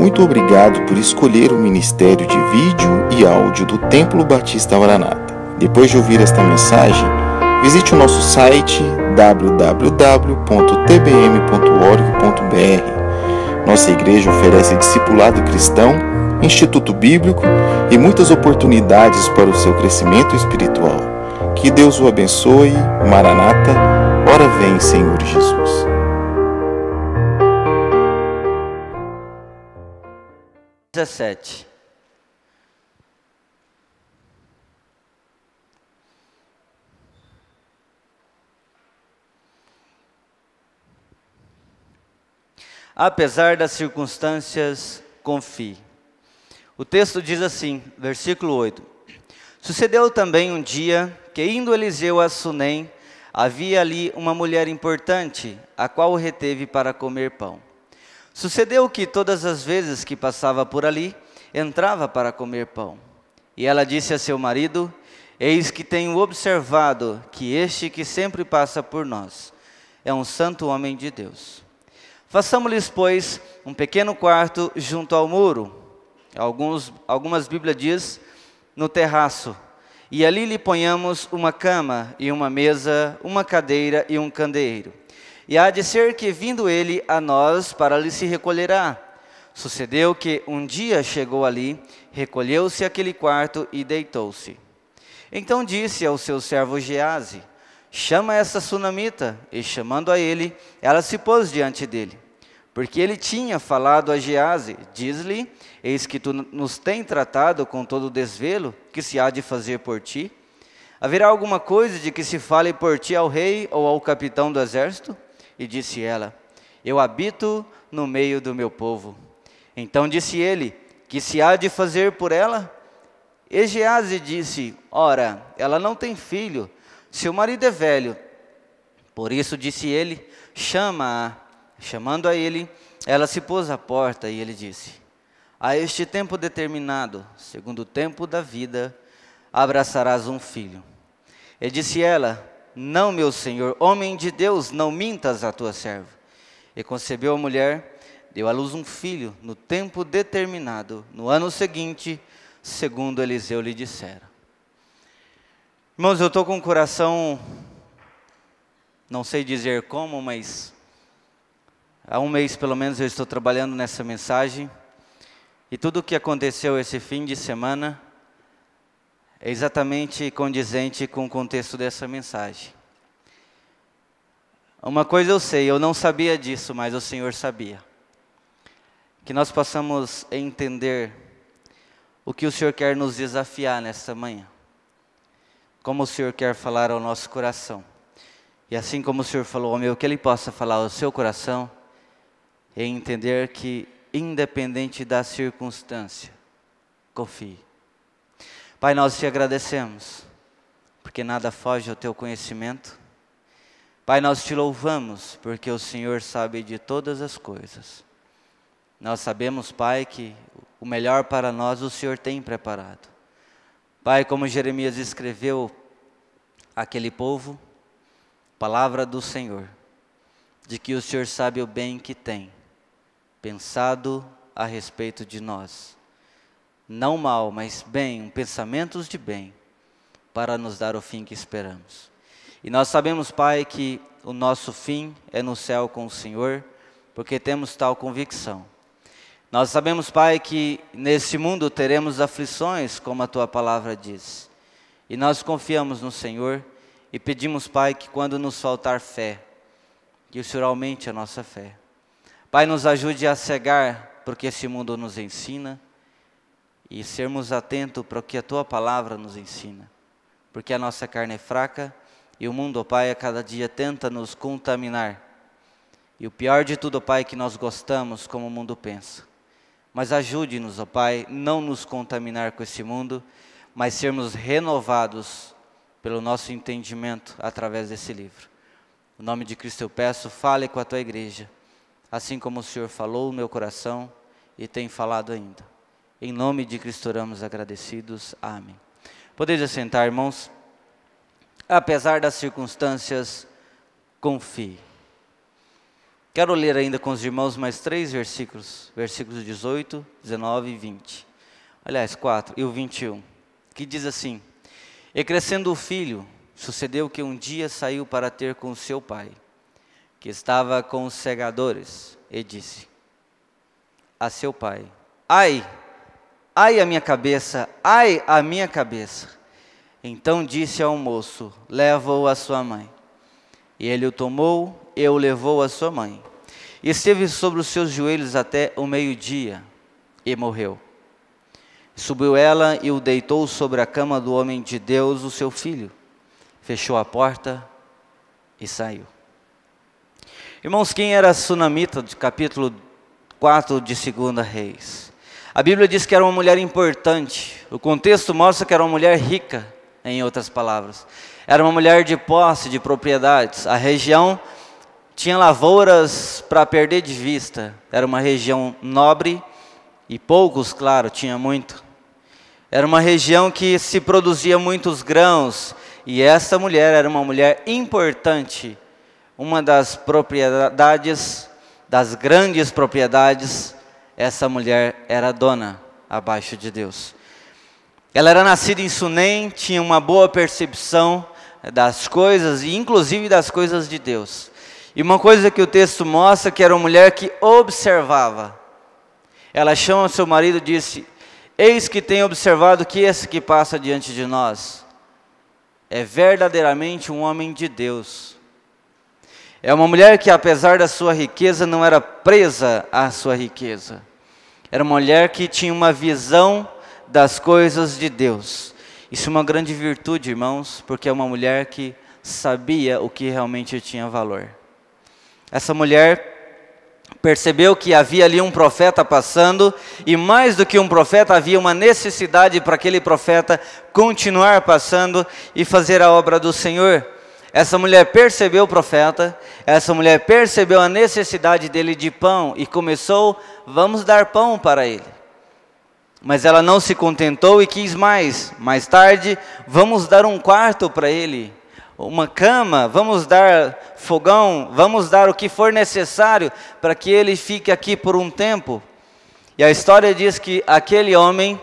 Muito obrigado por escolher o Ministério de Vídeo e Áudio do Templo Batista Maranata. Depois de ouvir esta mensagem, visite o nosso site www.tbm.org.br. Nossa igreja oferece discipulado cristão, instituto bíblico e muitas oportunidades para o seu crescimento espiritual. Que Deus o abençoe. Maranata, ora vem, Senhor Jesus. Apesar das circunstâncias, confie. O texto diz assim, versículo 8. Sucedeu também um dia que, indo Eliseu a Sunem, havia ali uma mulher importante, a qual o reteve para comer pão. Sucedeu que todas as vezes que passava por ali, entrava para comer pão. E ela disse a seu marido: eis que tenho observado que este que sempre passa por nós é um santo homem de Deus. Façamos-lhes, pois, um pequeno quarto junto ao muro. Algumas Bíblias diz no terraço. E ali lhe ponhamos uma cama e uma mesa, uma cadeira e um candeeiro. E há de ser que, vindo ele a nós, para ali se recolherá. Sucedeu que um dia chegou ali, recolheu-se àquele quarto e deitou-se. Então disse ao seu servo Geazi: chama essa sunamita. E chamando a ele, ela se pôs diante dele. Porque ele tinha falado a Geazi: diz-lhe, eis que tu nos tem tratado com todo o desvelo, que se há de fazer por ti? Haverá alguma coisa de que se fale por ti ao rei ou ao capitão do exército? E disse ela: eu habito no meio do meu povo. Então disse ele: que se há de fazer por ela? E Geazi disse: ora, ela não tem filho, seu marido é velho. Por isso disse ele: chama-a. Chamando a ele, ela se pôs à porta e ele disse: a este tempo determinado, segundo o tempo da vida, abraçarás um filho. E disse ela: não, meu senhor, homem de Deus, não mintas a tua serva. E concebeu a mulher, deu à luz um filho, no tempo determinado, no ano seguinte, segundo Eliseu lhe dissera. Irmãos, eu estou com o coração, não sei dizer como, mas há um mês pelo menos eu estou trabalhando nessa mensagem. E tudo o que aconteceu esse fim de semana é exatamente condizente com o contexto dessa mensagem. Uma coisa eu sei, eu não sabia disso, mas o Senhor sabia. Que nós possamos entender o que o Senhor quer nos desafiar nesta manhã. Como o Senhor quer falar ao nosso coração. E assim como o Senhor falou ao meu, que Ele possa falar ao seu coração e entender que, independente da circunstância, confie. Pai, nós te agradecemos, porque nada foge ao teu conhecimento. Pai, nós te louvamos, porque o Senhor sabe de todas as coisas. Nós sabemos, Pai, que o melhor para nós o Senhor tem preparado. Pai, como Jeremias escreveu aquele povo, palavra do Senhor, de que o Senhor sabe o bem que tem pensado a respeito de nós. Não mal, mas bem, pensamentos de bem, para nos dar o fim que esperamos. E nós sabemos, Pai, que o nosso fim é no céu com o Senhor, porque temos tal convicção. Nós sabemos, Pai, que nesse mundo teremos aflições, como a Tua palavra diz. E nós confiamos no Senhor e pedimos, Pai, que quando nos faltar fé, que o Senhor aumente a nossa fé. Pai, nos ajude a cegar porque esse mundo nos ensina e sermos atentos para o que a Tua palavra nos ensina. Porque a nossa carne é fraca e o mundo, ó Pai, a cada dia tenta nos contaminar. E o pior de tudo, ó Pai, é que nós gostamos como o mundo pensa. Mas ajude-nos, ó Pai, não nos contaminar com esse mundo, mas sermos renovados pelo nosso entendimento através desse livro. No nome de Cristo eu peço, fale com a Tua igreja, assim como o Senhor falou no meu coração e tem falado ainda. Em nome de Cristo oramos agradecidos. Amém. Podeis assentar, irmãos. Apesar das circunstâncias, confie. Quero ler ainda com os irmãos mais 3 versículos, versículos 18, 19 e 20. Aliás, 4 e o 21, que diz assim: E crescendo o filho, sucedeu que um dia saiu para ter com seu pai, que estava com os segadores, e disse a seu pai: Ai, ai a minha cabeça, ai a minha cabeça. Então disse ao moço: Leva-o à sua mãe. E ele o tomou e o levou à sua mãe. E esteve sobre os seus joelhos até o meio-dia, e morreu. Subiu ela e o deitou sobre a cama do homem de Deus, o seu filho. Fechou a porta e saiu. Irmãos, quem era a sunamita do capítulo 4 de 2 Reis? A Bíblia diz que era uma mulher importante. O contexto mostra que era uma mulher rica, em outras palavras. Era uma mulher de posse, de propriedades. A região tinha lavouras para perder de vista. Era uma região nobre e poucos, claro, tinha muito. Era uma região que se produzia muitos grãos. E essa mulher era uma mulher importante. Uma das propriedades, das grandes propriedades, essa mulher era dona abaixo de Deus. Ela era nascida em Sunem, tinha uma boa percepção das coisas, e inclusive das coisas de Deus. E uma coisa que o texto mostra, que era uma mulher que observava. Ela chama seu marido e disse: Eis que tenho observado que esse que passa diante de nós é verdadeiramente um homem de Deus. É uma mulher que, apesar da sua riqueza, não era presa à sua riqueza. Era uma mulher que tinha uma visão das coisas de Deus. Isso é uma grande virtude, irmãos, porque é uma mulher que sabia o que realmente tinha valor. Essa mulher percebeu que havia ali um profeta passando, e mais do que um profeta, havia uma necessidade para aquele profeta continuar passando e fazer a obra do Senhor. Essa mulher percebeu o profeta, essa mulher percebeu a necessidade dele de pão e começou: vamos dar pão para ele. Mas ela não se contentou e quis mais. Mais tarde, vamos dar um quarto para ele, uma cama, vamos dar fogão, vamos dar o que for necessário para que ele fique aqui por um tempo. E a história diz que aquele homem,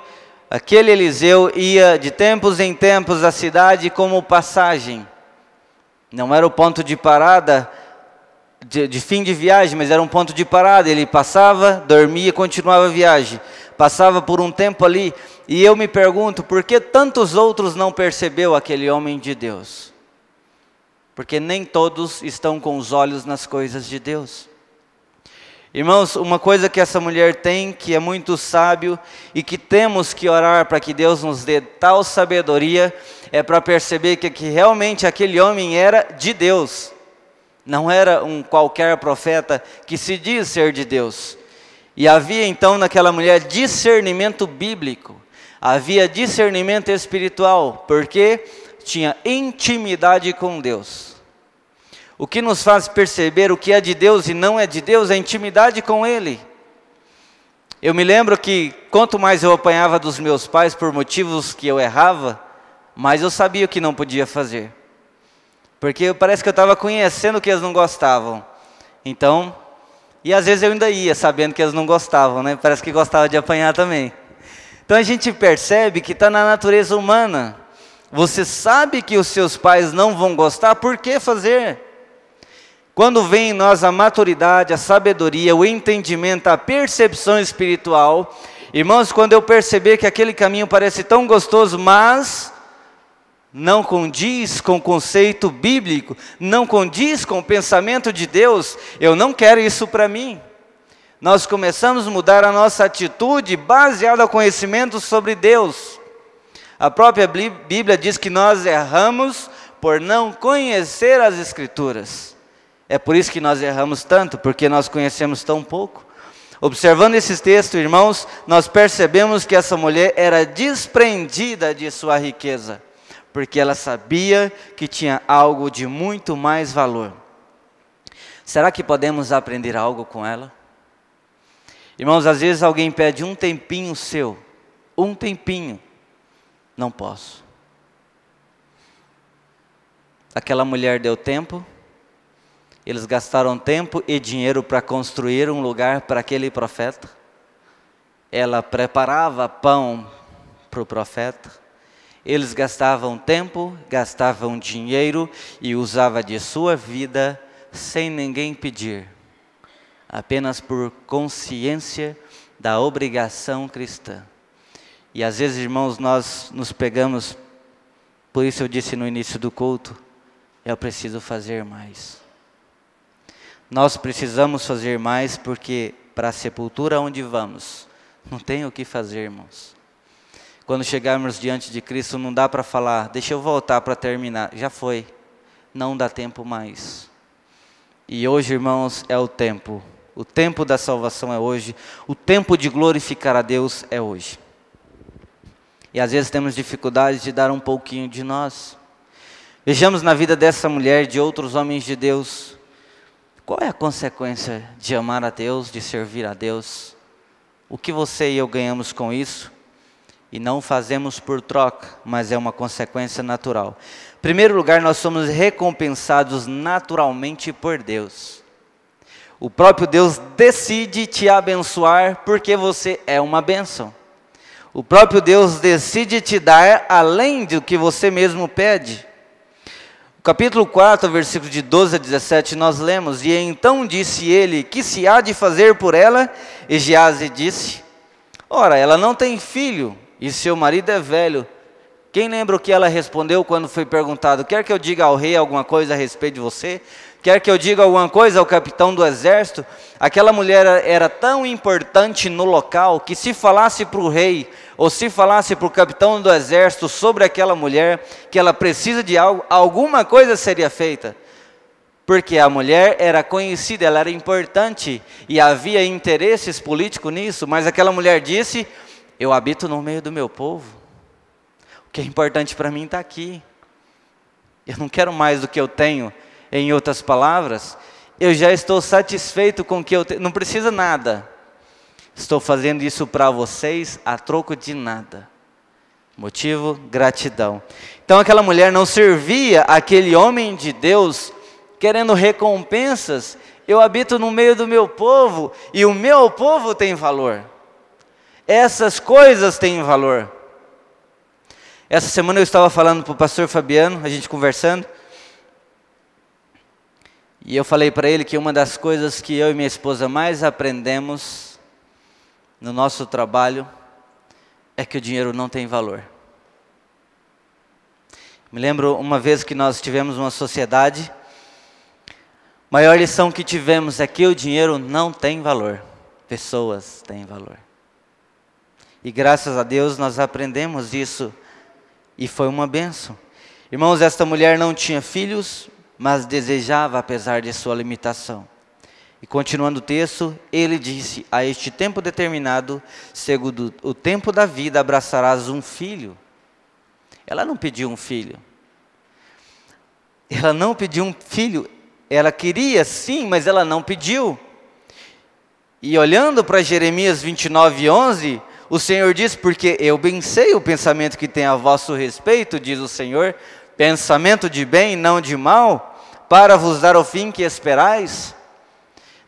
aquele Eliseu, ia de tempos em tempos à cidade como passagem. Não era o ponto de parada, de fim de viagem, mas era um ponto de parada. Ele passava, dormia e continuava a viagem. Passava por um tempo ali, e eu me pergunto, por que tantos outros não percebeu aquele homem de Deus? Porque nem todos estão com os olhos nas coisas de Deus. Irmãos, uma coisa que essa mulher tem, que é muito sábio, e que temos que orar para que Deus nos dê tal sabedoria, é para perceber que realmente aquele homem era de Deus. Não era um qualquer profeta que se diz ser de Deus. E havia então naquela mulher discernimento bíblico, havia discernimento espiritual, porque tinha intimidade com Deus. O que nos faz perceber o que é de Deus e não é de Deus é a intimidade com Ele. Eu me lembro que quanto mais eu apanhava dos meus pais por motivos que eu errava, mais eu sabia o que não podia fazer. Porque parece que eu estava conhecendo o que eles não gostavam. Então, e às vezes eu ainda ia sabendo que eles não gostavam, né? Parece que gostava de apanhar também. Então a gente percebe que está na natureza humana. Você sabe que os seus pais não vão gostar, por que fazer? Quando vem em nós a maturidade, a sabedoria, o entendimento, a percepção espiritual, irmãos, quando eu perceber que aquele caminho parece tão gostoso, mas não condiz com o conceito bíblico, não condiz com o pensamento de Deus, eu não quero isso para mim. Nós começamos a mudar a nossa atitude baseada no conhecimento sobre Deus. A própria Bíblia diz que nós erramos por não conhecer as Escrituras. É por isso que nós erramos tanto, porque nós conhecemos tão pouco. Observando esses textos, irmãos, nós percebemos que essa mulher era desprendida de sua riqueza, porque ela sabia que tinha algo de muito mais valor. Será que podemos aprender algo com ela? Irmãos, às vezes alguém pede um tempinho seu, um tempinho, não posso. Aquela mulher deu tempo, Eles gastaram tempo e dinheiro para construir um lugar para aquele profeta. Ela preparava pão para o profeta. Eles gastavam tempo, gastavam dinheiro e usavam de sua vida sem ninguém pedir, apenas por consciência da obrigação cristã. E às vezes, irmãos, nós nos pegamos, por isso eu disse no início do culto, eu preciso fazer mais. Nós precisamos fazer mais porque para a sepultura onde vamos, não tem o que fazer, irmãos. Quando chegarmos diante de Cristo, não dá para falar, deixa eu voltar para terminar. Já foi, não dá tempo mais. E hoje, irmãos, é o tempo. O tempo da salvação é hoje. O tempo de glorificar a Deus é hoje. E às vezes temos dificuldade de dar um pouquinho de nós. Vejamos na vida dessa mulher, de outros homens de Deus. Qual é a consequência de amar a Deus, de servir a Deus? O que você e eu ganhamos com isso? E não fazemos por troca, mas é uma consequência natural. Em primeiro lugar, nós somos recompensados naturalmente por Deus. O próprio Deus decide te abençoar porque você é uma bênção. O próprio Deus decide te dar além do que você mesmo pede. No capítulo 4, versículo de 12 a 17, nós lemos: E então disse ele, que se há de fazer por ela? E Geazi disse: Ora, ela não tem filho, e seu marido é velho. Quem lembra o que ela respondeu quando foi perguntado: quer que eu diga ao rei alguma coisa a respeito de você? Quer que eu diga alguma coisa ao capitão do exército? Aquela mulher era tão importante no local que se falasse para o rei, ou se falasse para o capitão do exército sobre aquela mulher, que ela precisa de algo, alguma coisa seria feita. Porque a mulher era conhecida, ela era importante, e havia interesses políticos nisso, mas aquela mulher disse: eu habito no meio do meu povo, o que é importante para mim está aqui, eu não quero mais do que eu tenho. Em outras palavras, eu já estou satisfeito com o que eu tenho, não precisa nada, estou fazendo isso para vocês a troco de nada. Motivo: gratidão. Então aquela mulher não servia aquele homem de Deus querendo recompensas. Eu habito no meio do meu povo e o meu povo tem valor. Essas coisas têm valor. Essa semana eu estava falando para o pastor Fabiano, a gente conversando, e eu falei para ele que uma das coisas que eu e minha esposa mais aprendemos no nosso trabalho é que o dinheiro não tem valor. Me lembro uma vez que nós tivemos uma sociedade, a maior lição que tivemos é que o dinheiro não tem valor, pessoas têm valor. E graças a Deus nós aprendemos isso e foi uma bênção. Irmãos, esta mulher não tinha filhos, mas desejava apesar de sua limitação. E continuando o texto, ele disse: a este tempo determinado, segundo o tempo da vida, abraçarás um filho. Ela não pediu um filho. Ela não pediu um filho. Ela queria sim, mas ela não pediu. E olhando para Jeremias 29:11, o Senhor diz: porque eu bem sei o pensamento que tem a vosso respeito, diz o Senhor, pensamento de bem, não de mal, para vos dar o fim que esperais.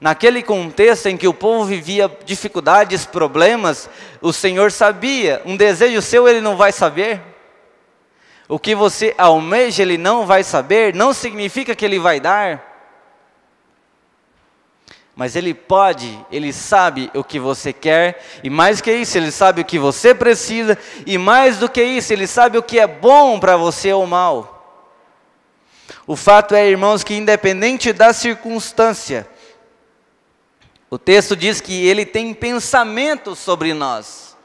Naquele contexto em que o povo vivia dificuldades, problemas, o Senhor sabia, um desejo seu Ele não vai saber. O que você almeja Ele não vai saber, não significa que Ele vai dar. Mas Ele pode, Ele sabe o que você quer, e mais que isso, Ele sabe o que você precisa, e mais do que isso, Ele sabe o que é bom para você ou mal. O fato é, irmãos, que independente da circunstância, o texto diz que Ele tem pensamento sobre nós.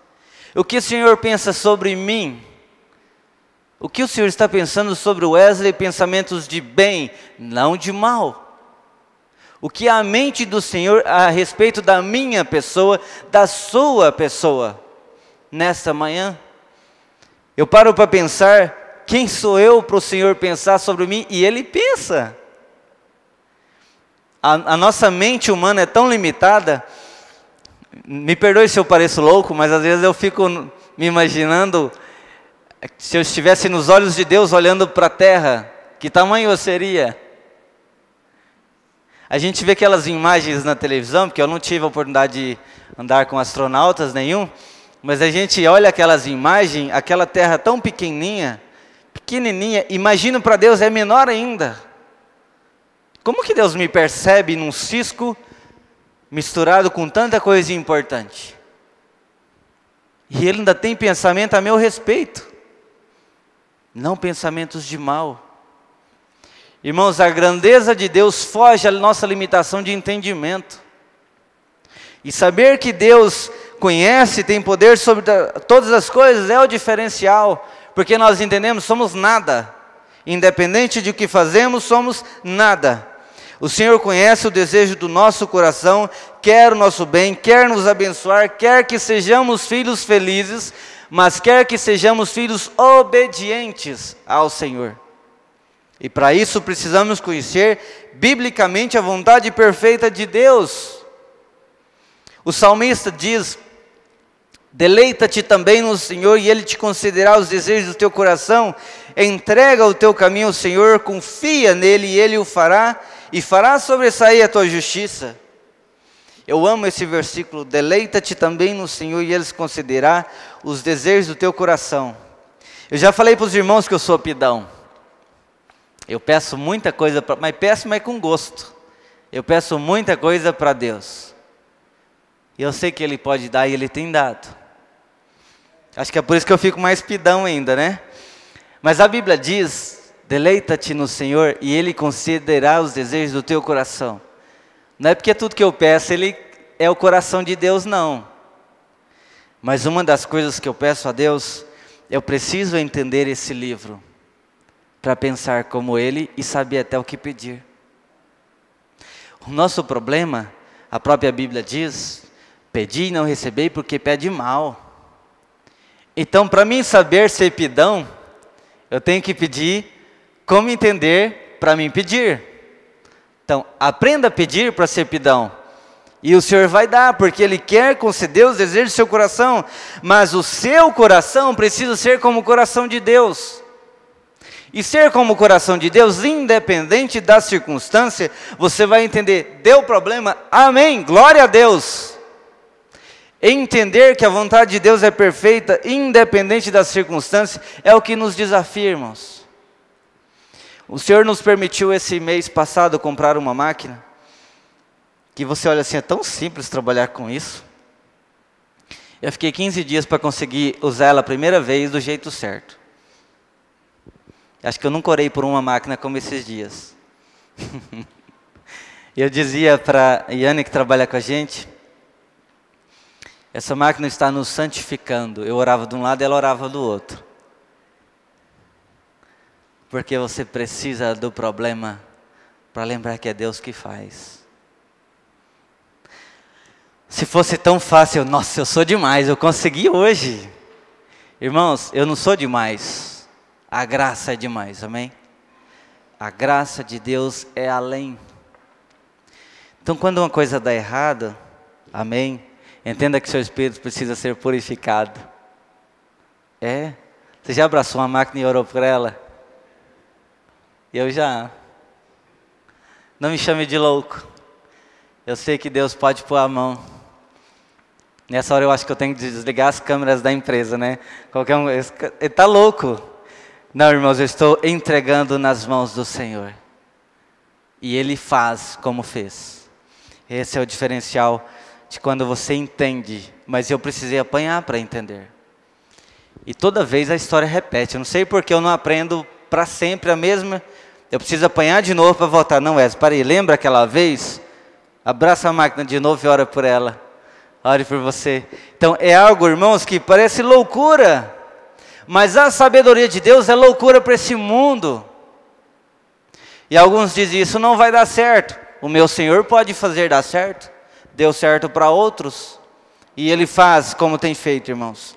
O que o Senhor pensa sobre mim? O que o Senhor está pensando sobre o Wesley? Pensamentos de bem, não de mal. O que a mente do Senhor a respeito da minha pessoa, da sua pessoa, nesta manhã? Eu paro para pensar, quem sou eu para o Senhor pensar sobre mim? E Ele pensa. A nossa mente humana é tão limitada, me perdoe se eu pareço louco, mas às vezes eu fico me imaginando, se eu estivesse nos olhos de Deus olhando para a terra, que tamanho eu seria? A gente vê aquelas imagens na televisão, porque eu não tive a oportunidade de andar com astronautas nenhum, mas a gente olha aquelas imagens, aquela terra tão pequenininha, imagino para Deus é menor ainda. Como que Deus me percebe num cisco misturado com tanta coisa importante? E Ele ainda tem pensamento a meu respeito, não pensamentos de mal. Irmãos, a grandeza de Deus foge à nossa limitação de entendimento. E saber que Deus conhece, tem poder sobre todas as coisas é o diferencial, porque nós entendemos, somos nada. Independente de o que fazemos, somos nada. O Senhor conhece o desejo do nosso coração, quer o nosso bem, quer nos abençoar, quer que sejamos filhos felizes, mas quer que sejamos filhos obedientes ao Senhor. E para isso precisamos conhecer biblicamente a vontade perfeita de Deus. O salmista diz: deleita-te também no Senhor e Ele te concederá os desejos do teu coração. Entrega o teu caminho ao Senhor, confia nele e Ele o fará, e fará sobressair a tua justiça. Eu amo esse versículo: deleita-te também no Senhor e Ele te concederá os desejos do teu coração. Eu já falei para os irmãos que eu sou pidão. Eu peço muita coisa, mas peço com gosto. Eu peço muita coisa para Deus. E eu sei que Ele pode dar e Ele tem dado. Acho que é por isso que eu fico mais pidão ainda, né? Mas a Bíblia diz: deleita-te no Senhor e Ele concederá os desejos do teu coração. Não é porque tudo que eu peço Ele é o coração de Deus, não. Mas uma das coisas que eu peço a Deus, eu preciso entender esse livro, para pensar como Ele e saber até o que pedir. O nosso problema, a própria Bíblia diz: pedi e não recebei porque pede mal. Então, para mim saber ser pidão, eu tenho que pedir como entender para mim pedir. Então, aprenda a pedir para ser pidão. E o Senhor vai dar, porque Ele quer conceder os desejos do seu coração. Mas o seu coração precisa ser como o coração de Deus. E ser como o coração de Deus, independente da circunstância, você vai entender: deu problema, amém, glória a Deus. Entender que a vontade de Deus é perfeita, independente das circunstâncias, é o que nos desafia, irmãos. O Senhor nos permitiu esse mês passado comprar uma máquina, que você olha assim, é tão simples trabalhar com isso. Eu fiquei 15 dias para conseguir usar ela a primeira vez do jeito certo. Acho que eu nunca orei por uma máquina como esses dias. Eu dizia para a Yane, que trabalha com a gente: essa máquina está nos santificando. Eu orava de um lado e ela orava do outro. Porque você precisa do problema para lembrar que é Deus que faz. Se fosse tão fácil, nossa, eu sou demais, eu consegui hoje. Irmãos, eu não sou demais. A graça é demais, amém? A graça de Deus é além. Então, quando uma coisa dá errado, amém? Entenda que seu espírito precisa ser purificado. Você já abraçou uma máquina e orou por ela? Eu já. Não me chame de louco. Eu sei que Deus pode pôr a mão. Nessa hora eu acho que eu tenho que desligar as câmeras da empresa, né? Qualquer um, ele está louco. Não, irmãos, eu estou entregando nas mãos do Senhor. E Ele faz como fez. Esse é o diferencial de quando você entende. Mas eu precisei apanhar para entender. E toda vez a história repete. Eu não sei porque eu não aprendo para sempre a mesma. Eu preciso apanhar de novo para voltar. Não, Wesley, para aí. Lembra aquela vez? Abraça a máquina de novo e ora por ela. Ore por você. Então é algo, irmãos, que parece loucura. Mas a sabedoria de Deus é loucura para esse mundo. E alguns dizem: isso não vai dar certo. O meu Senhor pode fazer dar certo. Deu certo para outros. E Ele faz como tem feito, irmãos.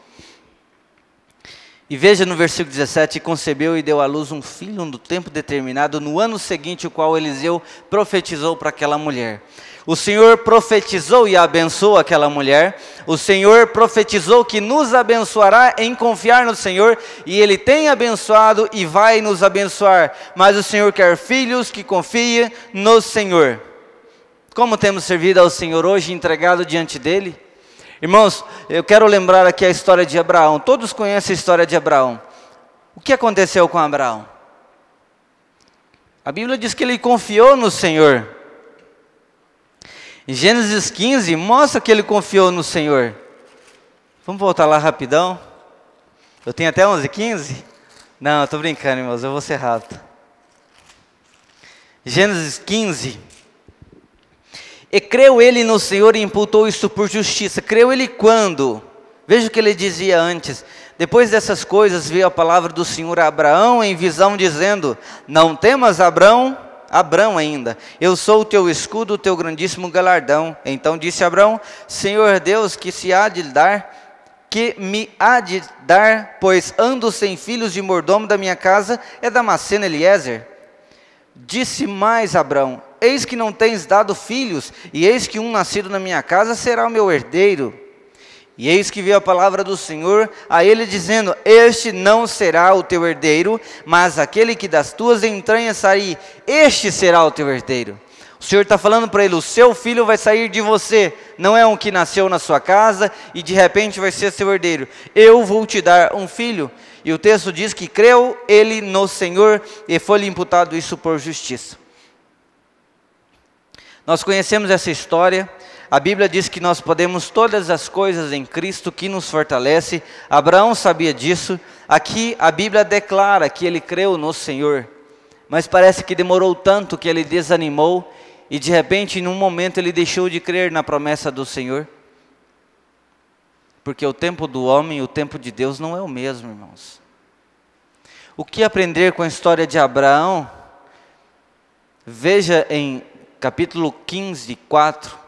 E veja no versículo 17: concebeu e deu à luz um filho no tempo determinado, no ano seguinte, o qual Eliseu profetizou para aquela mulher. O Senhor profetizou e abençoou aquela mulher. O Senhor profetizou que nos abençoará em confiar no Senhor. E Ele tem abençoado e vai nos abençoar. Mas o Senhor quer filhos que confiem no Senhor. Como temos servido ao Senhor hoje, entregado diante dEle? Irmãos, eu quero lembrar aqui a história de Abraão. Todos conhecem a história de Abraão. O que aconteceu com Abraão? A Bíblia diz que ele confiou no Senhor. Em Gênesis 15, mostra que ele confiou no Senhor. Vamos voltar lá rapidão? Eu tenho até 11:15? Não, eu estou brincando, irmãos, eu vou ser rápido. Gênesis 15. E creu ele no Senhor e imputou isso por justiça. Creu ele quando? Veja o que ele dizia antes. Depois dessas coisas veio a palavra do Senhor a Abraão em visão, dizendo: não temas, Abrão ainda, eu sou o teu escudo, o teu grandíssimo galardão. Então disse Abrão: Senhor Deus, que me há de dar, pois ando sem filhos de mordomo da minha casa, é Damasceno Eliezer. Disse mais Abrão: eis que não tens dado filhos, e eis que um nascido na minha casa será o meu herdeiro. E eis que veio a palavra do Senhor a ele dizendo: este não será o teu herdeiro, mas aquele que das tuas entranhas sair, este será o teu herdeiro. O Senhor está falando para ele: o seu filho vai sair de você, não é um que nasceu na sua casa e de repente vai ser seu herdeiro. Eu vou te dar um filho. E o texto diz que creu ele no Senhor e foi-lhe imputado isso por justiça. Nós conhecemos essa história. A Bíblia diz que nós podemos todas as coisas em Cristo que nos fortalece. Abraão sabia disso. Aqui a Bíblia declara que ele creu no Senhor. Mas parece que demorou tanto que ele desanimou. E de repente, em um momento, ele deixou de crer na promessa do Senhor. Porque o tempo do homem e o tempo de Deus não é o mesmo, irmãos. O que aprender com a história de Abraão? Veja em capítulo 15, 4.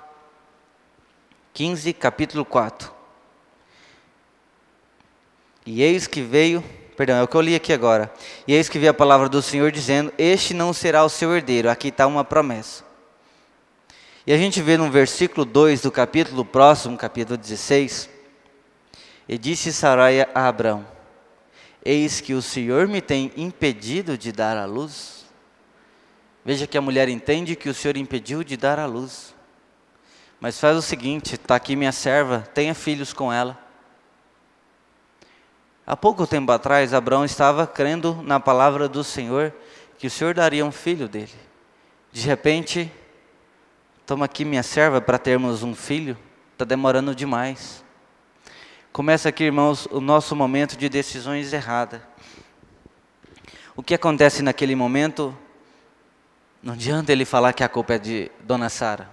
15, capítulo 4. E eis que veio, perdão, é o que eu li aqui agora. E eis que veio a palavra do Senhor dizendo: este não será o seu herdeiro. Aqui está uma promessa. E a gente vê no versículo 2 do capítulo próximo, capítulo 16. E disse Sarai a Abrão: eis que o Senhor me tem impedido de dar à luz. Veja que a mulher entende que o Senhor impediu de dar à luz. Mas faz o seguinte: está aqui minha serva, tenha filhos com ela. Há pouco tempo atrás, Abraão estava crendo na palavra do Senhor, que o Senhor daria um filho dele. De repente, toma aqui minha serva para termos um filho, está demorando demais. Começa aqui, irmãos, o nosso momento de decisões erradas. O que acontece naquele momento? Não adianta ele falar que a culpa é de Dona Sara.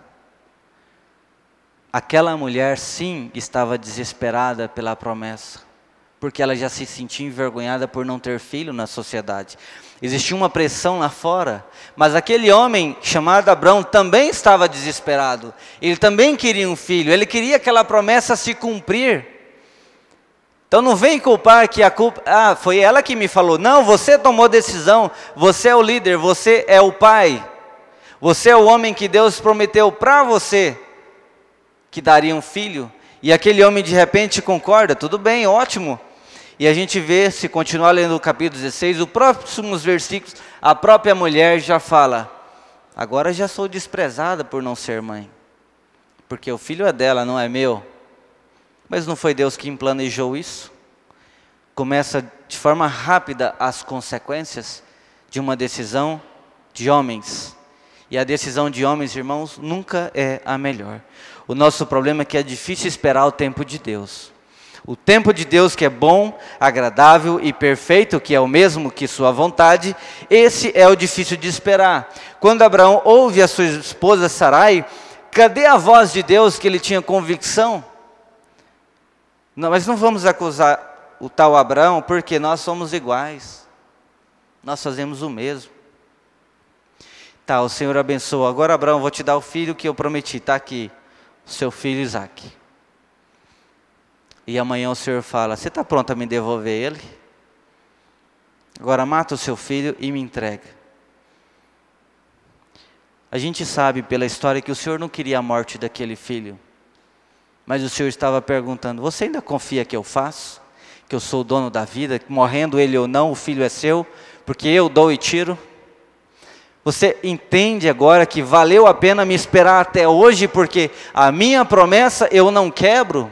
Aquela mulher, sim, estava desesperada pela promessa, porque ela já se sentia envergonhada por não ter filho na sociedade. Existia uma pressão lá fora, mas aquele homem chamado Abrão também estava desesperado. Ele também queria um filho, ele queria aquela promessa se cumprir. Então não vem culpar que a culpa, foi ela que me falou. Não, você tomou decisão, você é o líder, você é o pai. Você é o homem que Deus prometeu para você que daria um filho, e aquele homem de repente concorda, tudo bem, ótimo. E a gente vê, se continuar lendo o capítulo 16, os próximos versículos, a própria mulher já fala: agora já sou desprezada por não ser mãe, porque o filho é dela, não é meu. Mas não foi Deus quem planejou isso? Começa de forma rápida as consequências de uma decisão de homens. E a decisão de homens, irmãos, nunca é a melhor. O nosso problema é que é difícil esperar o tempo de Deus. O tempo de Deus, que é bom, agradável e perfeito, que é o mesmo que sua vontade, esse é o difícil de esperar. Quando Abraão ouve a sua esposa Sarai, cadê a voz de Deus que ele tinha convicção? Não, mas não vamos acusar o tal Abraão, porque nós somos iguais. Nós fazemos o mesmo. Tá, o Senhor abençoa. Agora, Abraão, vou te dar o filho que eu prometi. Está aqui, seu filho Isaque. E amanhã o Senhor fala: você está pronto a me devolver ele? Agora mata o seu filho e me entrega. A gente sabe pela história que o Senhor não queria a morte daquele filho. Mas o Senhor estava perguntando: você ainda confia que eu faço? Que eu sou o dono da vida? Que morrendo ele ou não, o filho é seu? Porque eu dou e tiro? Você entende agora que valeu a pena me esperar até hoje, porque a minha promessa eu não quebro?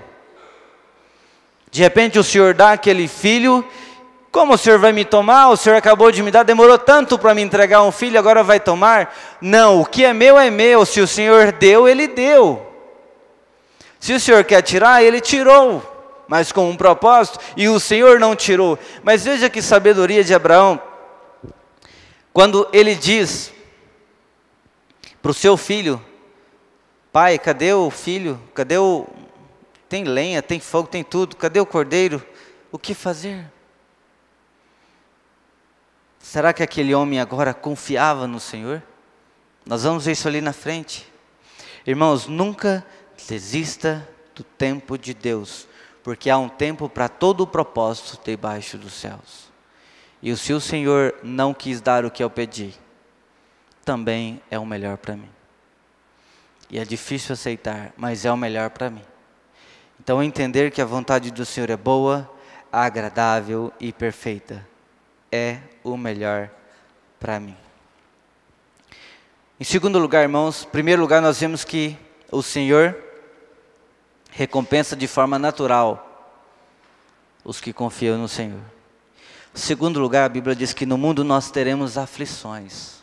De repente o Senhor dá aquele filho, como o Senhor vai me tomar? O Senhor acabou de me dar, demorou tanto para me entregar um filho, agora vai tomar? Não, o que é meu, se o Senhor deu, Ele deu. Se o Senhor quer tirar, Ele tirou, mas com um propósito, e o Senhor não tirou. Mas veja que sabedoria de Abraão, quando ele diz para o seu filho: pai, cadê o filho? Tem lenha, tem fogo, tem tudo, cadê o cordeiro? O que fazer? Será que aquele homem agora confiava no Senhor? Nós vamos ver isso ali na frente. Irmãos, nunca desista do tempo de Deus, porque há um tempo para todo o propósito debaixo dos céus. E se o Senhor não quis dar o que eu pedi, também é o melhor para mim. E é difícil aceitar, mas é o melhor para mim. Então entender que a vontade do Senhor é boa, agradável e perfeita, é o melhor para mim. Em segundo lugar, irmãos, em primeiro lugar nós vemos que o Senhor recompensa de forma natural os que confiam no Senhor. Em segundo lugar, a Bíblia diz que no mundo nós teremos aflições.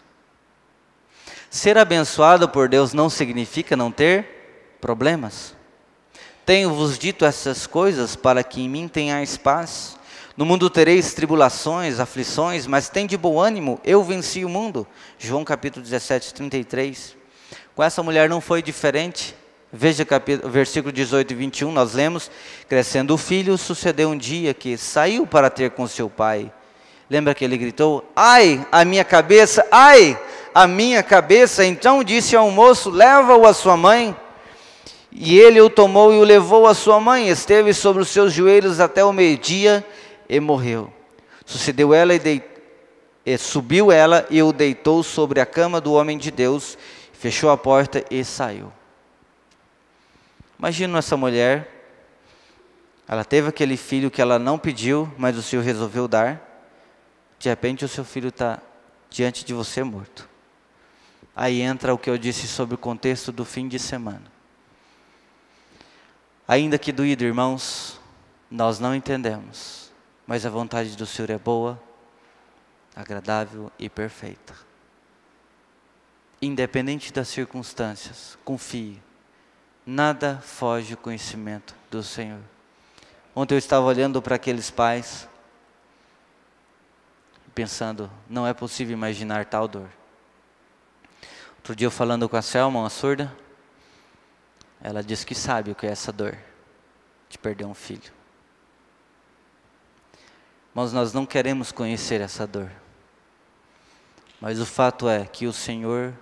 Ser abençoado por Deus não significa não ter problemas. Tenho-vos dito essas coisas para que em mim tenhais paz. No mundo tereis tribulações, aflições, mas tende bom ânimo, eu venci o mundo. João capítulo 17, 33. Com essa mulher não foi diferente. Veja versículo 18 e 21, nós lemos: crescendo o filho, sucedeu um dia que saiu para ter com seu pai. Lembra que ele gritou: ai, a minha cabeça, ai, a minha cabeça. Então disse ao moço: leva-o à sua mãe. E ele o tomou e o levou à sua mãe. Esteve sobre os seus joelhos até o meio-dia e morreu. Sucedeu ela e subiu ela e o deitou sobre a cama do homem de Deus, fechou a porta e saiu. Imagina essa mulher, ela teve aquele filho que ela não pediu, mas o Senhor resolveu dar. De repente o seu filho está diante de você morto. Aí entra o que eu disse sobre o contexto do fim de semana. Ainda que doído, irmãos, nós não entendemos, mas a vontade do Senhor é boa, agradável e perfeita. Independente das circunstâncias, confie. Nada foge do conhecimento do Senhor. Ontem eu estava olhando para aqueles pais, pensando, não é possível imaginar tal dor. Outro dia eu falando com a Selma, uma surda, ela disse que sabe o que é essa dor, de perder um filho. Mas nós não queremos conhecer essa dor. Mas o fato é que o Senhor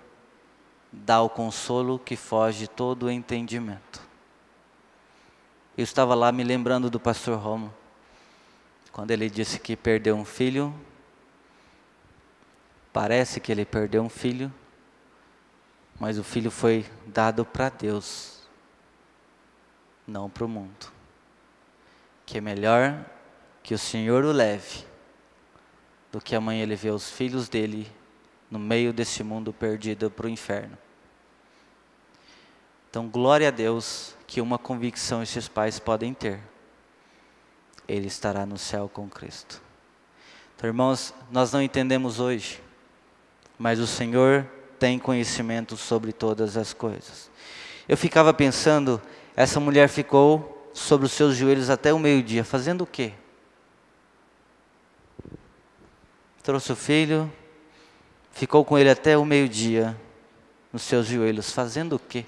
dá o consolo que foge todo o entendimento. Eu estava lá me lembrando do pastor Romo, quando ele disse que perdeu um filho. Parece que ele perdeu um filho, mas o filho foi dado para Deus, não para o mundo. Que é melhor que o Senhor o leve, do que amanhã ele vê os filhos dele no meio desse mundo perdido para o inferno. Então, glória a Deus que uma convicção esses pais podem ter: ele estará no céu com Cristo. Então, irmãos, nós não entendemos hoje, mas o Senhor tem conhecimento sobre todas as coisas. Eu ficava pensando, essa mulher ficou sobre os seus joelhos até o meio-dia, fazendo o quê? Trouxe o filho, ficou com ele até o meio-dia, nos seus joelhos, fazendo o quê?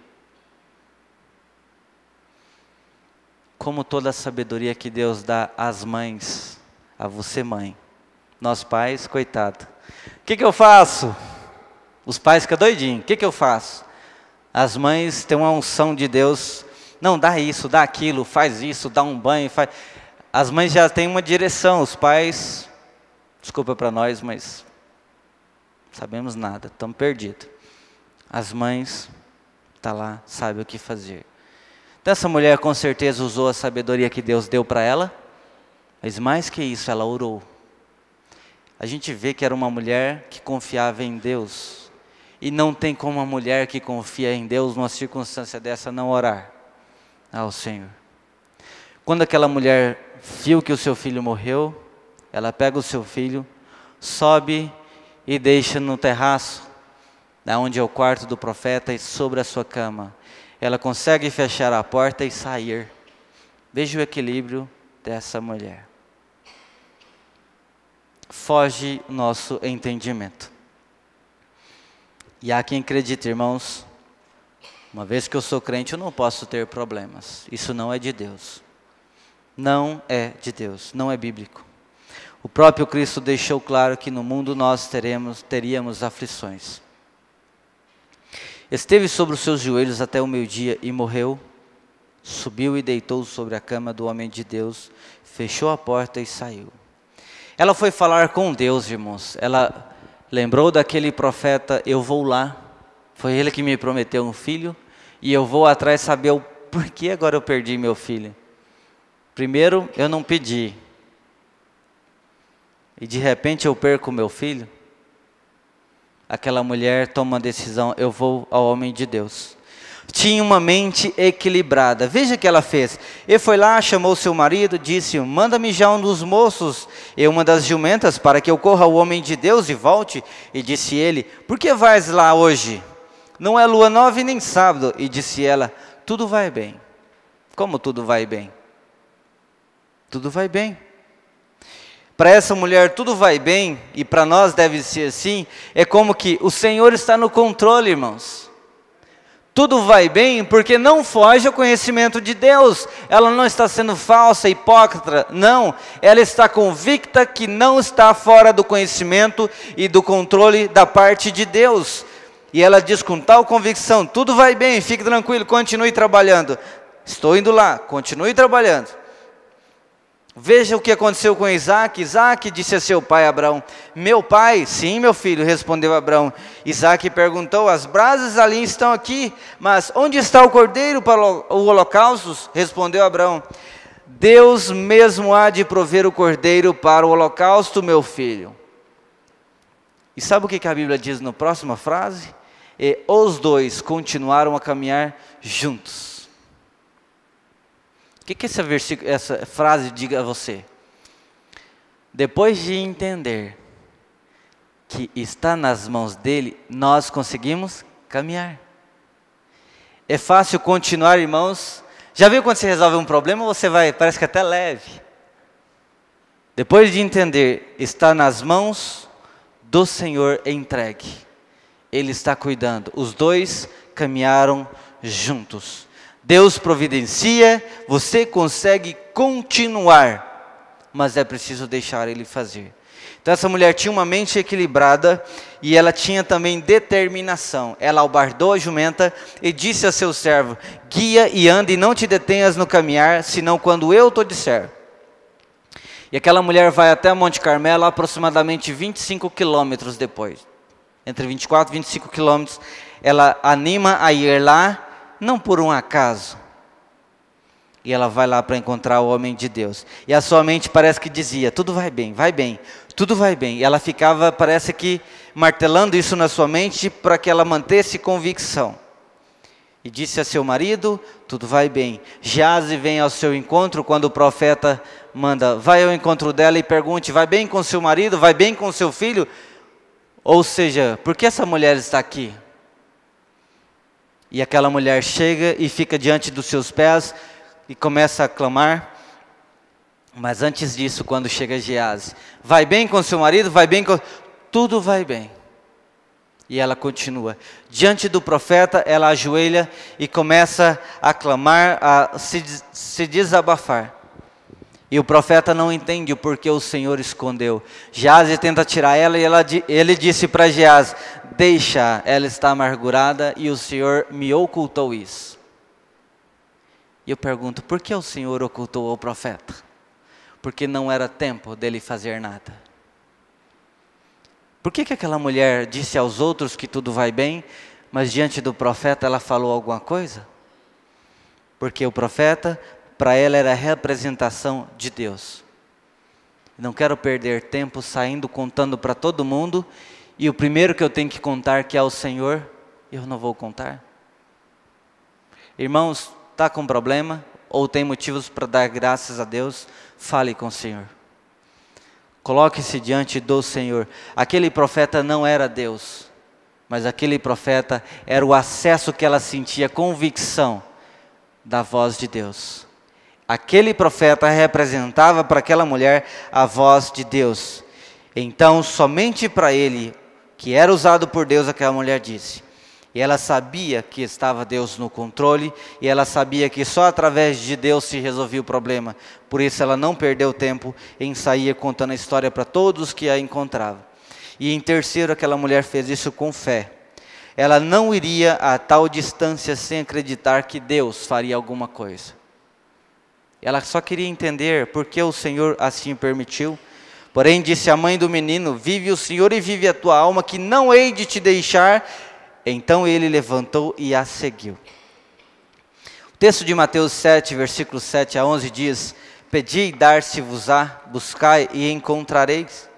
Como toda a sabedoria que Deus dá às mães, a você mãe, nós pais, coitado. O que eu faço? Os pais ficam doidinhos. O que eu faço? As mães têm uma unção de Deus. Não, dá isso, dá aquilo, faz isso, dá um banho, faz... As mães já têm uma direção. Os pais, desculpa para nós, mas sabemos nada, estamos perdidos. As mães estão lá, sabem o que fazer. Então essa mulher com certeza usou a sabedoria que Deus deu para ela, mas mais que isso, ela orou. A gente vê que era uma mulher que confiava em Deus. E não tem como uma mulher que confia em Deus, numa circunstância dessa, não orar ao Senhor. Quando aquela mulher viu que o seu filho morreu, ela pega o seu filho, sobe e deixa no terraço, onde é o quarto do profeta, e sobre a sua cama. Ela consegue fechar a porta e sair. Veja o equilíbrio dessa mulher. Foge o nosso entendimento. E há quem acredite, irmãos, uma vez que eu sou crente, eu não posso ter problemas. Isso não é de Deus. Não é de Deus, não é bíblico. O próprio Cristo deixou claro que no mundo nós teríamos aflições. Esteve sobre os seus joelhos até o meio-dia e morreu. Subiu e deitou sobre a cama do homem de Deus, fechou a porta e saiu. Ela foi falar com Deus, irmãos. Ela lembrou daquele profeta, eu vou lá. Foi ele que me prometeu um filho e eu vou atrás saber o porquê agora eu perdi meu filho. Primeiro, eu não pedi. E de repente eu perco meu filho. Aquela mulher toma uma decisão, eu vou ao homem de Deus. Tinha uma mente equilibrada. Veja o que ela fez. Ele foi lá, chamou seu marido, disse, manda-me já um dos moços e uma das jumentas para que eu corra ao homem de Deus e volte. E disse ele, por que vais lá hoje? Não é lua nova e nem sábado. E disse ela, tudo vai bem. Como tudo vai bem? Tudo vai bem. Para essa mulher tudo vai bem, e para nós deve ser assim, é como que o Senhor está no controle, irmãos. Tudo vai bem porque não foge ao conhecimento de Deus. Ela não está sendo falsa, hipócrita, não. Ela está convicta que não está fora do conhecimento e do controle da parte de Deus. E ela diz com tal convicção, tudo vai bem, fique tranquilo, continue trabalhando. Estou indo lá, continue trabalhando. Veja o que aconteceu com Isaac. Isaac disse a seu pai Abraão, meu pai, sim meu filho, respondeu Abraão. Isaac perguntou, as brasas ali estão aqui, mas onde está o cordeiro para o holocausto? Respondeu Abraão, Deus mesmo há de prover o cordeiro para o holocausto, meu filho. E sabe o que a Bíblia diz na próxima frase? E os dois continuaram a caminhar juntos. O que essa frase diz a você? Depois de entender que está nas mãos dele, nós conseguimos caminhar. É fácil continuar, irmãos. Já viu quando você resolve um problema, você vai, parece que até leve. Depois de entender, está nas mãos do Senhor entregue. Ele está cuidando. Os dois caminharam juntos. Deus providencia, você consegue continuar, mas é preciso deixar Ele fazer. Então essa mulher tinha uma mente equilibrada e ela tinha também determinação. Ela albardou a jumenta e disse a seu servo, guia e anda e não te detenhas no caminhar, senão quando eu te disser. E aquela mulher vai até Monte Carmelo aproximadamente 25 quilômetros depois. Entre 24 e 25 quilômetros, ela anima a ir lá, não por um acaso. E ela vai lá para encontrar o homem de Deus. E a sua mente parece que dizia, tudo vai bem, tudo vai bem. E ela ficava, parece que, martelando isso na sua mente para que ela mantesse convicção. E disse a seu marido, tudo vai bem. Geazi vem ao seu encontro quando o profeta manda, vai ao encontro dela e pergunte, vai bem com seu marido, vai bem com seu filho? Ou seja, por que essa mulher está aqui? E aquela mulher chega e fica diante dos seus pés e começa a clamar. Mas antes disso, quando chega Geazi, vai bem com seu marido, vai bem com... Tudo vai bem. E ela continua. Diante do profeta, ela ajoelha e começa a clamar, a se desabafar. E o profeta não entende o porquê o Senhor escondeu. Geazi tenta tirar ela e ele disse para Geazi, deixa, ela está amargurada e o Senhor me ocultou isso. E eu pergunto, por que o Senhor ocultou ao profeta? Porque não era tempo dele fazer nada. Por que aquela mulher disse aos outros que tudo vai bem, mas diante do profeta ela falou alguma coisa? Porque o profeta, para ela era a representação de Deus. Não quero perder tempo saindo contando para todo mundo e o primeiro que eu tenho que contar, que é o Senhor, eu não vou contar? Irmãos, está com problema ou tem motivos para dar graças a Deus? Fale com o Senhor. Coloque-se diante do Senhor. Aquele profeta não era Deus, mas aquele profeta era o acesso que ela sentia, convicção da voz de Deus. Aquele profeta representava para aquela mulher a voz de Deus. Então, somente para ele, que era usado por Deus, aquela mulher disse. E ela sabia que estava Deus no controle, e ela sabia que só através de Deus se resolvia o problema. Por isso ela não perdeu tempo em sair contando a história para todos que a encontravam. E em terceiro, aquela mulher fez isso com fé. Ela não iria a tal distância sem acreditar que Deus faria alguma coisa. Ela só queria entender por que o Senhor assim permitiu. Porém disse a mãe do menino: vive o Senhor e vive a tua alma, que não hei de te deixar. Então ele levantou e a seguiu. O texto de Mateus 7, versículos 7 a 11 diz: pedi e dar-se-vos-á, buscai e encontrareis.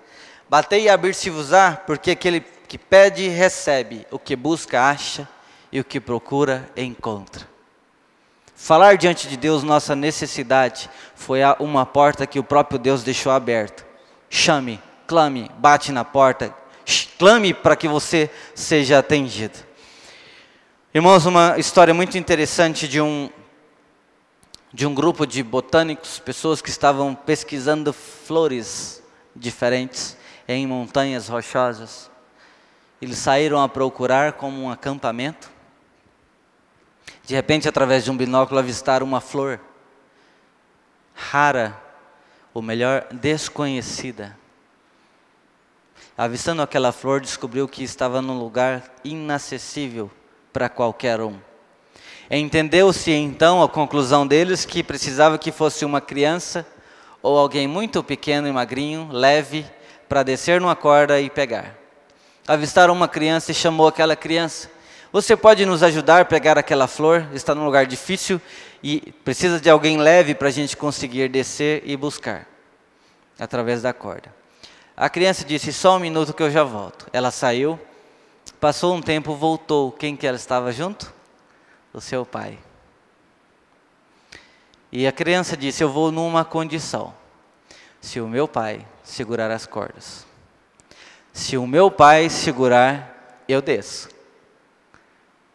Batei e abrir-se-vos-á, porque aquele que pede recebe, o que busca acha, e o que procura encontra. Falar diante de Deus nossa necessidade foi uma porta que o próprio Deus deixou aberta. Chame, clame, bate na porta, clame para que você seja atendido. Irmãos, uma história muito interessante de um grupo de botânicos, pessoas que estavam pesquisando flores diferentes em montanhas rochosas. Eles saíram a procurar como um acampamento. De repente, através de um binóculo, avistaram uma flor rara, ou melhor, desconhecida. Avistando aquela flor, descobriu que estava num lugar inacessível para qualquer um. Entendeu-se então a conclusão deles que precisava que fosse uma criança ou alguém muito pequeno e magrinho, leve, para descer numa corda e pegar. Avistaram uma criança e chamou aquela criança: você pode nos ajudar a pegar aquela flor? Está num lugar difícil e precisa de alguém leve para a gente conseguir descer e buscar, através da corda. A criança disse: só um minuto que eu já volto. Ela saiu, passou um tempo, voltou. Quem que ela estava junto? O seu pai. E a criança disse: eu vou numa condição. Se o meu pai segurar as cordas. Se o meu pai segurar, eu desço.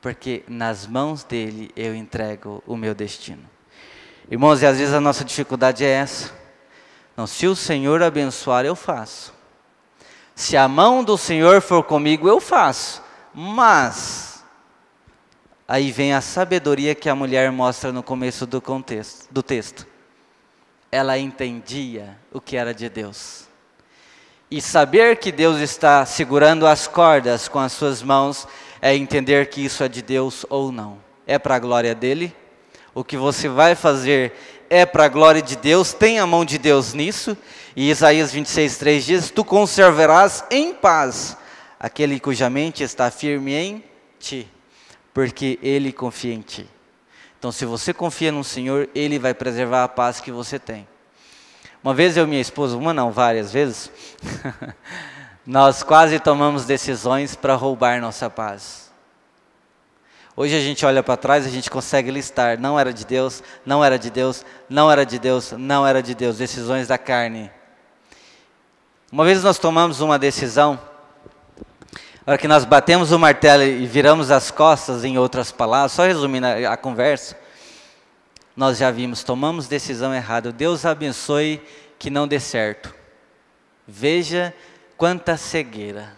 Porque nas mãos dele eu entrego o meu destino. Irmãos, e às vezes a nossa dificuldade é essa. Não, se o Senhor abençoar, eu faço. Se a mão do Senhor for comigo, eu faço. Mas, aí vem a sabedoria que a mulher mostra no começo do texto. Ela entendia o que era de Deus. E saber que Deus está segurando as cordas com as suas mãos, é entender que isso é de Deus ou não. É para a glória dele. O que você vai fazer é para a glória de Deus, tem a mão de Deus nisso. E Isaías 26:3 diz: tu conservarás em paz aquele cuja mente está firme em ti, porque ele confia em ti. Então, se você confia no Senhor, ele vai preservar a paz que você tem. Uma vez eu e minha esposa, várias vezes, nós quase tomamos decisões para roubar nossa paz. Hoje a gente olha para trás, a gente consegue listar: não era de Deus, não era de Deus, não era de Deus, não era de Deus. Decisões da carne. Uma vez nós tomamos uma decisão, na hora que nós batemos o martelo e viramos as costas, em outras palavras, só resumindo a conversa, nós já vimos, tomamos decisão errada. Deus abençoe que não dê certo. Veja quanta cegueira.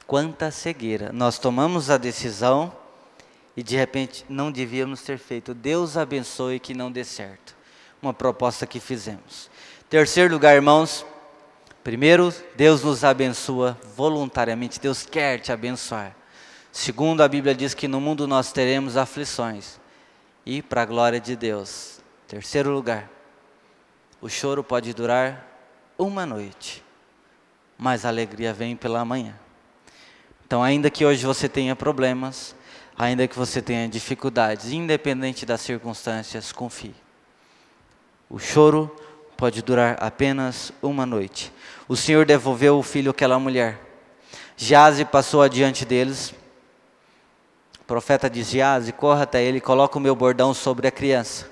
Quanta cegueira. Nós tomamos a decisão e de repente não devíamos ter feito. Deus abençoe que não dê certo. Uma proposta que fizemos. Terceiro lugar, irmãos. Primeiro, Deus nos abençoa voluntariamente. Deus quer te abençoar. Segundo, a Bíblia diz que no mundo nós teremos aflições. E para a glória de Deus. Terceiro lugar. O choro pode durar uma noite, mas a alegria vem pela manhã. Então, ainda que hoje você tenha problemas, ainda que você tenha dificuldades, independente das circunstâncias, confie. O choro pode durar apenas uma noite. O Senhor devolveu o filho àquela mulher. Geazi passou adiante deles. O profeta diz: Geazi, corra até ele e coloca o meu bordão sobre a criança.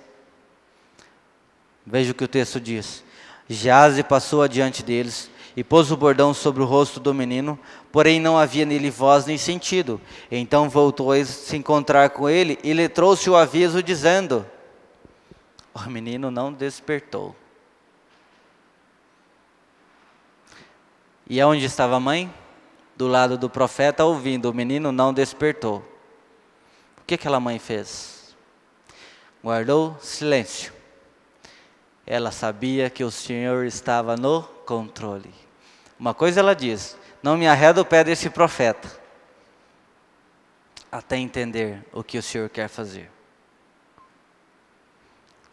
Veja o que o texto diz. Geazi passou adiante deles e pôs o bordão sobre o rosto do menino, porém não havia nele voz nem sentido. Então voltou a se encontrar com ele e lhe trouxe o aviso dizendo: o menino não despertou. E aonde estava a mãe? Do lado do profeta, ouvindo: o menino não despertou. O que aquela mãe fez? Guardou silêncio. Ela sabia que o Senhor estava no controle. Uma coisa ela diz: não me arreda o pé desse profeta, até entender o que o Senhor quer fazer.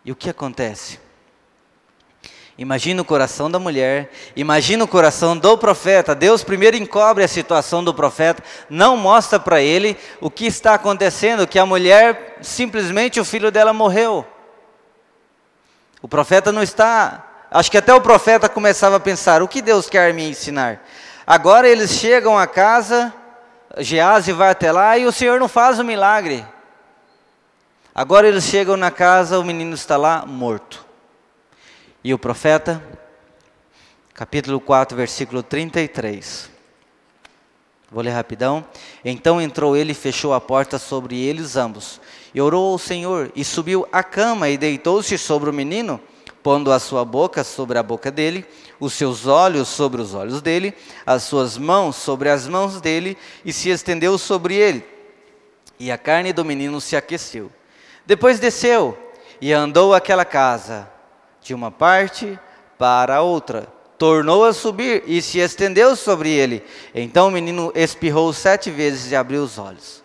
E o que acontece? Imagina o coração da mulher, imagina o coração do profeta. Deus primeiro encobre a situação do profeta, não mostra para ele o que está acontecendo, que a mulher, simplesmente o filho dela morreu. O profeta não está, acho que até o profeta começava a pensar: o que Deus quer me ensinar? Agora eles chegam a casa, Geazi vai até lá e o Senhor não faz o milagre. Agora eles chegam na casa, o menino está lá morto. E o profeta, capítulo 4, versículo 33. Vou ler rapidão. Então entrou ele e fechou a porta sobre eles ambos. E orou ao Senhor, e subiu à cama e deitou-se sobre o menino, pondo a sua boca sobre a boca dele, os seus olhos sobre os olhos dele, as suas mãos sobre as mãos dele, e se estendeu sobre ele. E a carne do menino se aqueceu. Depois desceu e andou àquela casa, de uma parte para a outra. Tornou a subir e se estendeu sobre ele. Então o menino espirrou 7 vezes e abriu os olhos.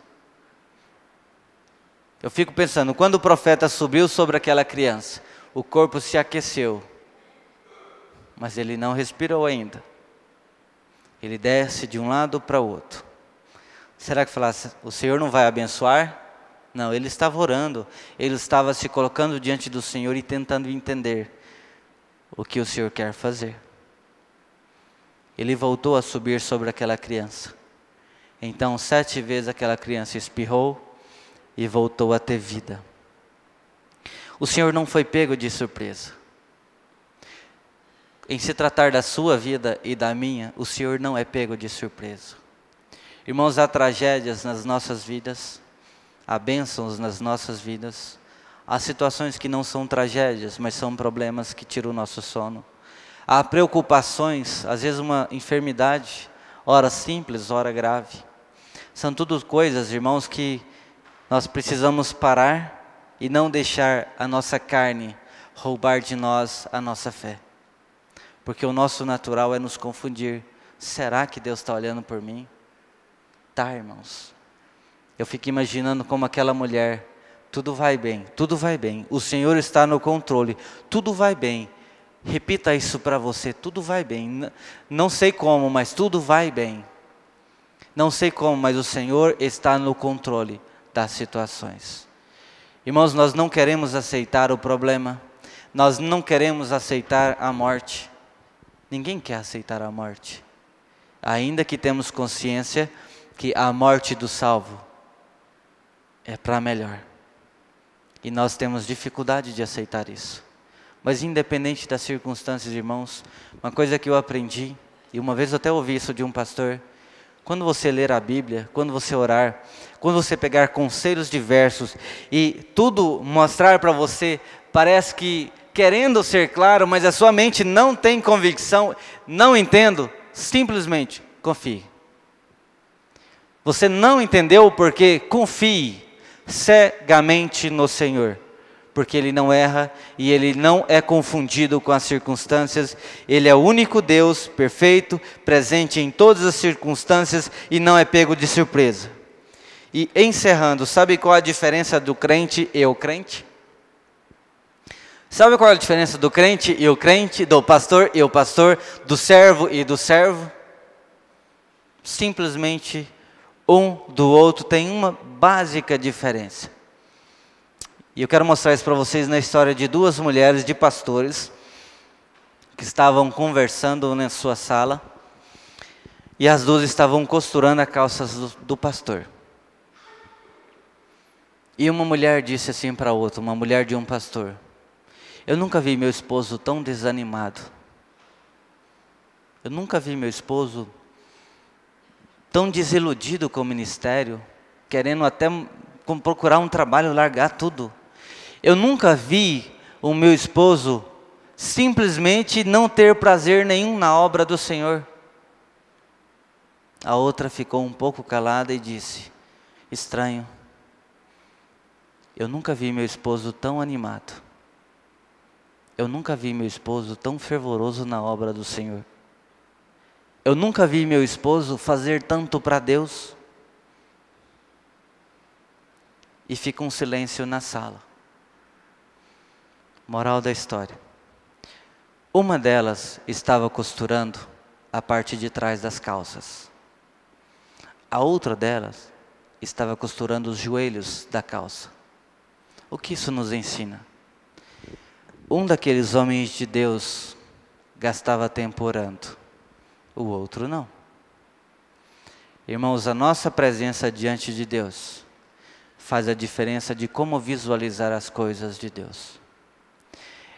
Eu fico pensando, quando o profeta subiu sobre aquela criança, o corpo se aqueceu, mas ele não respirou ainda. Ele desce de um lado para o outro. Será que falasse: o Senhor não vai abençoar? Não, ele estava orando, ele estava se colocando diante do Senhor e tentando entender o que o Senhor quer fazer. Ele voltou a subir sobre aquela criança. Então 7 vezes aquela criança espirrou e voltou a ter vida. O Senhor não foi pego de surpresa. Em se tratar da sua vida e da minha, o Senhor não é pego de surpresa. Irmãos, há tragédias nas nossas vidas, há bênçãos nas nossas vidas, há situações que não são tragédias, mas são problemas que tiram o nosso sono. Há preocupações, às vezes uma enfermidade, ora simples, ora grave. São tudo coisas, irmãos, que nós precisamos parar e não deixar a nossa carne roubar de nós a nossa fé. Porque o nosso natural é nos confundir. Será que Deus está olhando por mim? Tá, irmãos. Eu fico imaginando como aquela mulher: tudo vai bem, tudo vai bem. O Senhor está no controle, tudo vai bem. Repita isso para você: tudo vai bem. Não sei como, mas tudo vai bem. Não sei como, mas o Senhor está no controle das situações. Irmãos, nós não queremos aceitar o problema. Nós não queremos aceitar a morte. Ninguém quer aceitar a morte. Ainda que temos consciência que a morte do salvo é para melhor. E nós temos dificuldade de aceitar isso. Mas independente das circunstâncias, irmãos, uma coisa que eu aprendi, e uma vez eu até ouvi isso de um pastor: quando você ler a Bíblia, quando você orar, quando você pegar conselhos diversos e tudo mostrar para você, parece que querendo ser claro, mas a sua mente não tem convicção, não entendo, simplesmente confie. Você não entendeu porque confie cegamente no Senhor, porque Ele não erra e Ele não é confundido com as circunstâncias. Ele é o único Deus perfeito, presente em todas as circunstâncias e não é pego de surpresa. E encerrando, sabe qual a diferença do crente e o crente? Sabe qual é a diferença do crente e o crente, do pastor e o pastor, do servo e do servo? Simplesmente um do outro tem uma básica diferença. E eu quero mostrar isso para vocês na história de 2 mulheres de pastores. que estavam conversando na sua sala, e as duas estavam costurando as calças do pastor. E uma mulher disse assim para a outra, uma mulher de um pastor: eu nunca vi meu esposo tão desanimado. Eu nunca vi meu esposo tão desiludido com o ministério, querendo até procurar um trabalho, largar tudo. Eu nunca vi o meu esposo simplesmente não ter prazer nenhum na obra do Senhor. A outra ficou um pouco calada e disse: estranho, eu nunca vi meu esposo tão animado. Eu nunca vi meu esposo tão fervoroso na obra do Senhor. Eu nunca vi meu esposo fazer tanto para Deus. E fica um silêncio na sala. Moral da história: uma delas estava costurando a parte de trás das calças. A outra delas estava costurando os joelhos da calça. O que isso nos ensina? Um daqueles homens de Deus gastava tempo orando, o outro não. Irmãos, a nossa presença diante de Deus faz a diferença de como visualizar as coisas de Deus.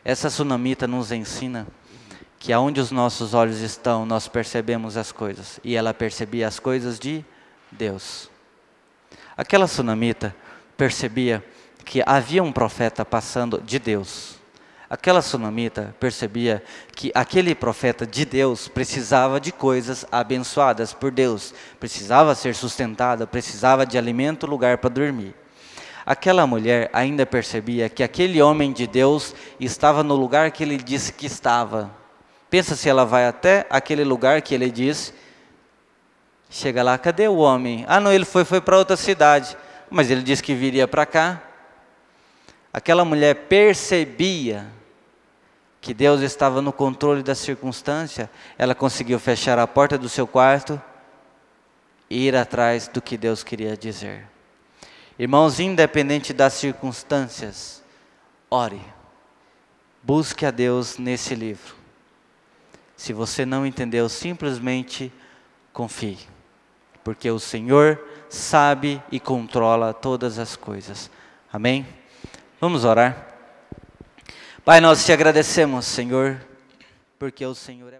Essa sunamita nos ensina que aonde os nossos olhos estão, nós percebemos as coisas. E ela percebia as coisas de Deus. Aquela sunamita percebia que havia um profeta passando de Deus. Aquela sunamita percebia que aquele profeta de Deus precisava de coisas abençoadas por Deus. Precisava ser sustentada, precisava de alimento, lugar para dormir. Aquela mulher ainda percebia que aquele homem de Deus estava no lugar que ele disse que estava. Pensa se ela vai até aquele lugar que ele disse. Chega lá, cadê o homem? Ah não, ele foi para outra cidade. Mas ele disse que viria para cá. Aquela mulher percebia que Deus estava no controle da circunstância. Ela conseguiu fechar a porta do seu quarto e ir atrás do que Deus queria dizer. Irmãos, independente das circunstâncias, ore. Busque a Deus nesse livro. Se você não entendeu, simplesmente confie. Porque o Senhor sabe e controla todas as coisas. Amém? Vamos orar. Pai, nós te agradecemos, Senhor, porque o Senhor é